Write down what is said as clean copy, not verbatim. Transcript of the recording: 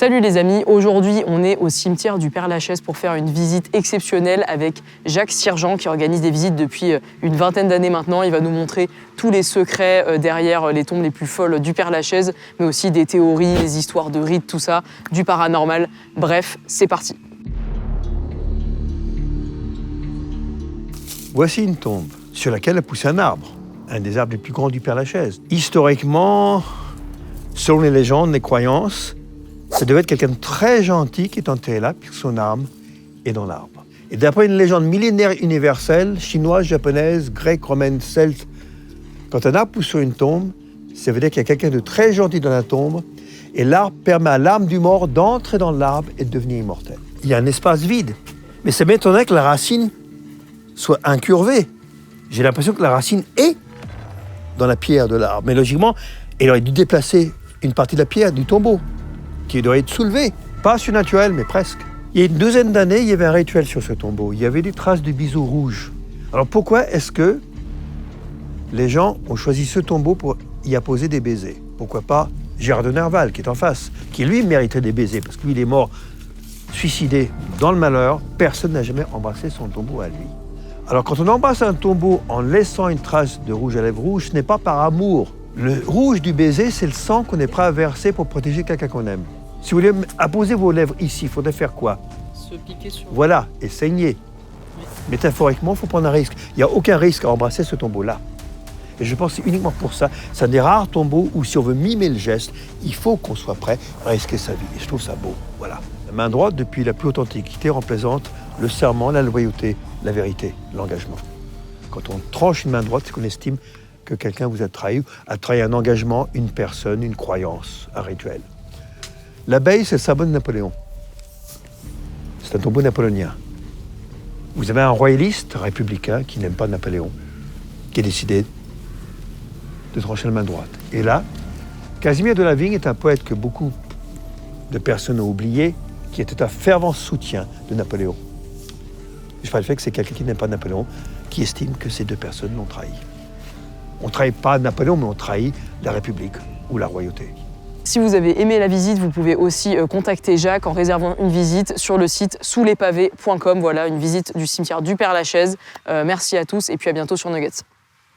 Salut les amis, aujourd'hui on est au cimetière du Père-Lachaise pour faire une visite exceptionnelle avec Jacques Sirgeant qui organise des visites depuis une vingtaine d'années maintenant. Il va nous montrer tous les secrets derrière les tombes les plus folles du Père-Lachaise, mais aussi des théories, des histoires de rites, tout ça, du paranormal. Bref, c'est parti. Voici une tombe sur laquelle a poussé un arbre, un des arbres les plus grands du Père-Lachaise. Historiquement, selon les légendes, les croyances, ça devait être quelqu'un de très gentil qui est enterré là, puisque son âme est dans l'arbre. Et d'après une légende millénaire universelle, chinoise, japonaise, grecque, romaine, celte, quand un arbre pousse sur une tombe, ça veut dire qu'il y a quelqu'un de très gentil dans la tombe, et l'arbre permet à l'âme du mort d'entrer dans l'arbre et de devenir immortel. Il y a un espace vide, mais ça m'étonnerait que la racine soit incurvée. J'ai l'impression que la racine est dans la pierre de l'arbre, mais logiquement, elle aurait dû déplacer une partie de la pierre du tombeau, qui doit être soulevé. Pas surnaturel, mais presque. Il y a une douzaine d'années, il y avait un rituel sur ce tombeau. Il y avait des traces de biseau rouge. Alors pourquoi est-ce que les gens ont choisi ce tombeau pour y apposer des baisers? Pourquoi pas Gérard de Nerval, qui est en face, qui lui méritait des baisers, parce que lui, il est mort suicidé dans le malheur. Personne n'a jamais embrassé son tombeau à lui. Alors quand on embrasse un tombeau en laissant une trace de rouge à lèvres rouge, ce n'est pas par amour. Le rouge du baiser, c'est le sang qu'on est prêt à verser pour protéger quelqu'un qu'on aime. Si vous voulez apposer vos lèvres ici, il faudrait faire quoi? Se piquer sur... Voilà, et saigner. Oui. Métaphoriquement, il faut prendre un risque. Il n'y a aucun risque à embrasser ce tombeau-là. Et je pense que c'est uniquement pour ça. C'est un des rares tombeaux où, si on veut mimer le geste, il faut qu'on soit prêt à risquer sa vie. Et je trouve ça beau. Voilà. La main droite, depuis la plus haute antiquité, représente le serment, la loyauté, la vérité, l'engagement. Quand on tranche une main droite, c'est qu'on estime que quelqu'un vous a trahi un engagement, une personne, une croyance, un rituel. L'abeille, c'est le symbole de Napoléon. C'est un tombeau napoléonien. Vous avez un royaliste républicain qui n'aime pas Napoléon, qui a décidé de trancher la main droite. Et là, Casimir de la Vigne est un poète que beaucoup de personnes ont oublié, qui était un fervent soutien de Napoléon. Je parle du fait que c'est quelqu'un qui n'aime pas Napoléon, qui estime que ces deux personnes l'ont trahi. On ne trahit pas Napoléon, mais on trahit la République ou la royauté. Si vous avez aimé la visite, vous pouvez aussi contacter Jacques en réservant une visite sur le site souslespavés.com. Voilà, une visite du cimetière du Père-Lachaise. Merci à tous et puis à bientôt sur Nuggets.